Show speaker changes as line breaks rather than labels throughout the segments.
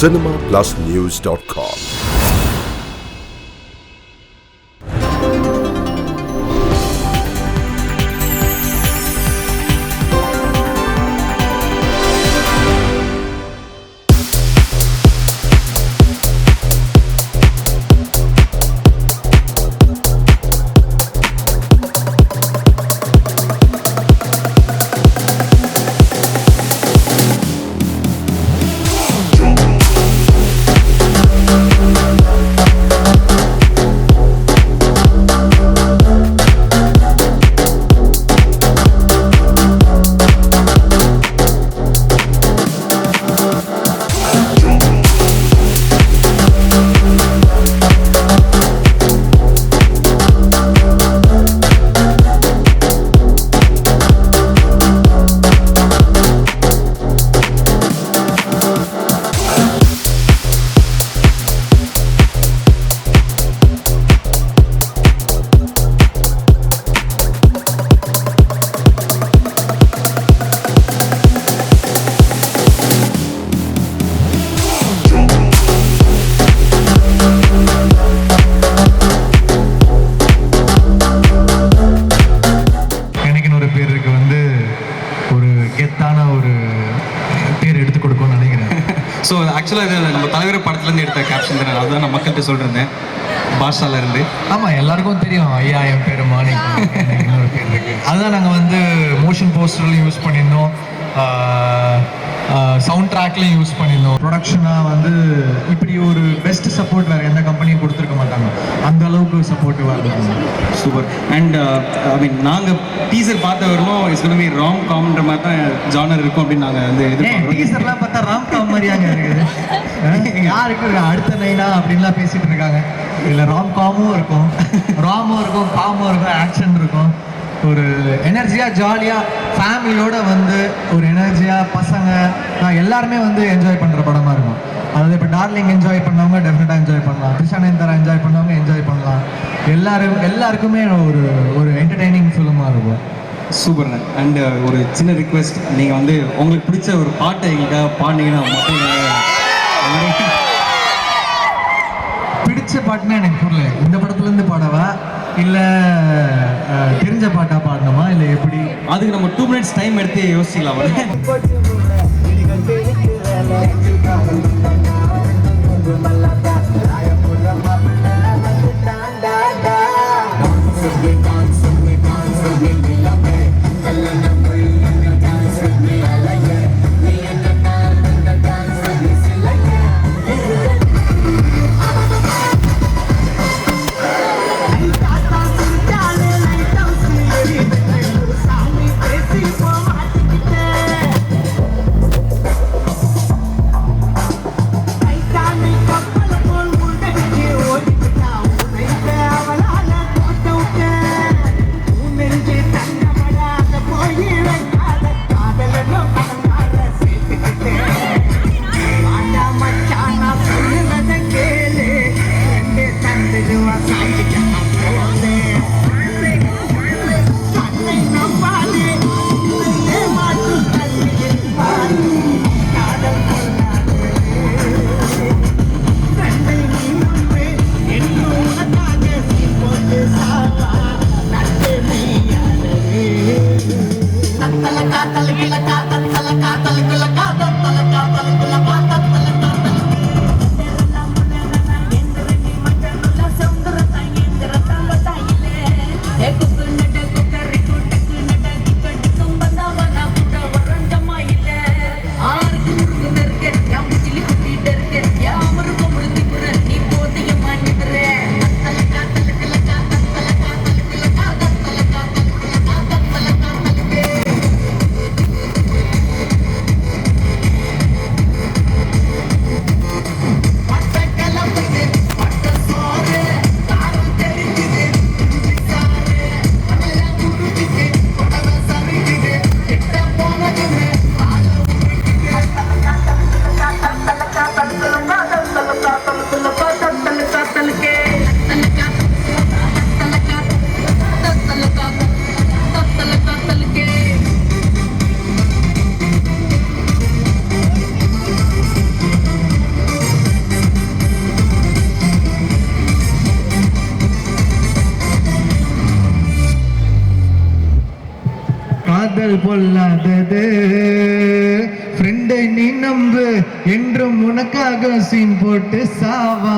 cinemaplusnews.com.
So ஆக்சுவலாக இது நம்ம தலைவர் படத்துலேருந்து எடுத்த கேப்ஷன் தானே, அதுதான் நான் மக்கள்கிட்ட சொல்லியிருந்தேன் பாஷால இருந்து.
ஆமாம், எல்லாருக்கும் தெரியும் ஐயா என் பேர் மாணிக், இன்னொரு பேர் இருக்குது. அதுதான் நாங்கள் வந்து மோஷன் போஸ்டர்லையும் யூஸ் பண்ணியிருந்தோம், சவுண்ட் ட்ராக்லையும் யூஸ் பண்ணியிருந்தோம். ப்ரொடக்ஷனாக வந்து இப்படி ஒரு பெஸ்ட் சப்போர்ட் வேறு எந்த கம்பெனியும் கொடுத்துருக்க மாட்டாங்க, அந்த அளவுக்கு சப்போர்ட்டிவாக இருக்கும்.
சூப்பர். அண்ட் ஐ மீன் நாங்கள் டீசர் பார்த்த வரலும் இட்ஸ் கோனா பி ராம் காம்ன்ற மாதிரி தான் ஜானர் இருக்கும் அப்படின்னு நாங்கள் வந்து
டீசர்லாம் பார்த்தா ராம் காம் மாதிரியாங்க இருக்குது. யாருக்கு அடுத்த நைனா அப்படின்லாம் பேசிகிட்டு இருக்காங்க. இதில் ராம் காமும் இருக்கும், ராமும் இருக்கும், காமும் இருக்கும், ஆக்ஷன் இருக்கும். ஒரு எனர்ஜியாக ஜாலியாக ஃபேமிலியோடு வந்து ஒரு எனர்ஜியாக பசங்க எல்லாருமே வந்து என்ஜாய் பண்ணுற படமாக இருக்கும். அதாவது இப்போ டார்லிங் என்ஜாய் பண்ணவங்க டெஃபினட்டாக என்ஜாய் பண்ணலாம், த்ரிஷா நயன்தாரா என்ஜாய் பண்ணவங்க என்ஜாய் பண்ணலாம். எல்லாருக்குமே ஒரு என்டர்டெய்னிங் ஃபிலிமாக இருக்கும்.
சூப்பர்ண்ணே. அண்ட் ஒரு சின்ன ரிக்வெஸ்ட், நீங்கள் வந்து உங்களுக்கு பிடிச்ச ஒரு பாட்டை எங்களுக்காக பாடினீங்கன்னா
பிடிச்ச பாட்டுன்னா எனக்கு புரியல, இந்த படத்துலேருந்து பாடவா இல்லை தெரிஞ்ச பாட்டா பாடணுமா இல்லை எப்படி?
அதுக்கு நம்ம 2 minutes டைம் எடுத்து யோசிக்கலாம்.
காதல் பொல்லாதது, ஃப்ரெண்டை நீ நம்பு என்றும் உனக்காக சீன் போட்டு சாவா,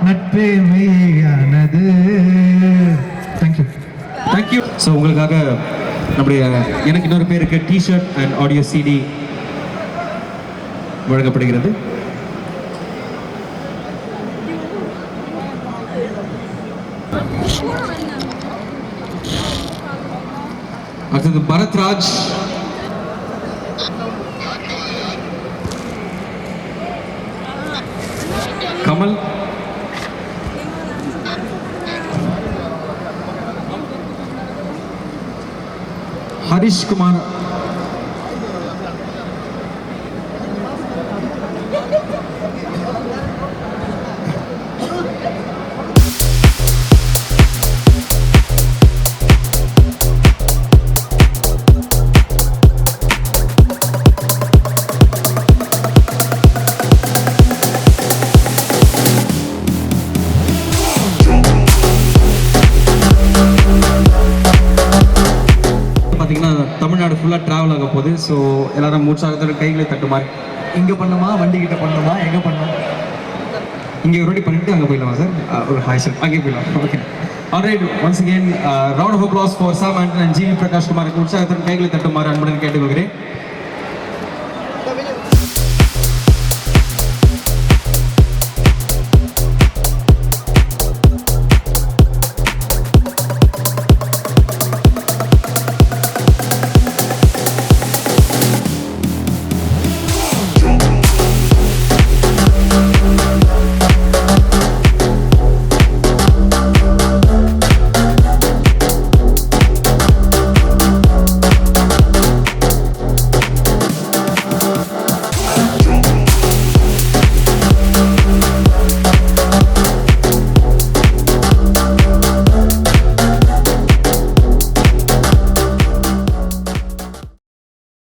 நட்பே மெய்யானது. தேங்க்யூ.
தேங்க்யூ. ஸோ உங்களுக்காக நம்முடைய எனக்கு இன்னொரு பேருக்கு டிஷர்ட் அண்ட் ஆடியோ சிடி வழங்கப்படுகிறது. அடுத்தது பரத்ராஜ், கமல், ஹரிஷ் குமார், பார்த்தீங்கன்னா தமிழ்நாடு ஃபுல்லாக ட்ராவல் ஆக போகுது. ஸோ எல்லாரும் உற்சாகத்தோட கைகளை தட்டுமாறு.
இங்க பண்ணுமா, வண்டி கிட்ட பண்ணுமா, எங்க பண்ணணும்?
இங்கே ஒரு வாட்டி பண்ணிட்டு அங்கே போயிடலாமா சார்? ஒரு ஹாய் சார், அங்கே போயிடலாம். Okay, alright. Once again round of applause for Sam Anton and GV Prakash குமாருக்கு உற்சாகத்தோட கைகளை தட்டுமாறு அன்புடன் கேட்டுக்கொள்கிறேன்.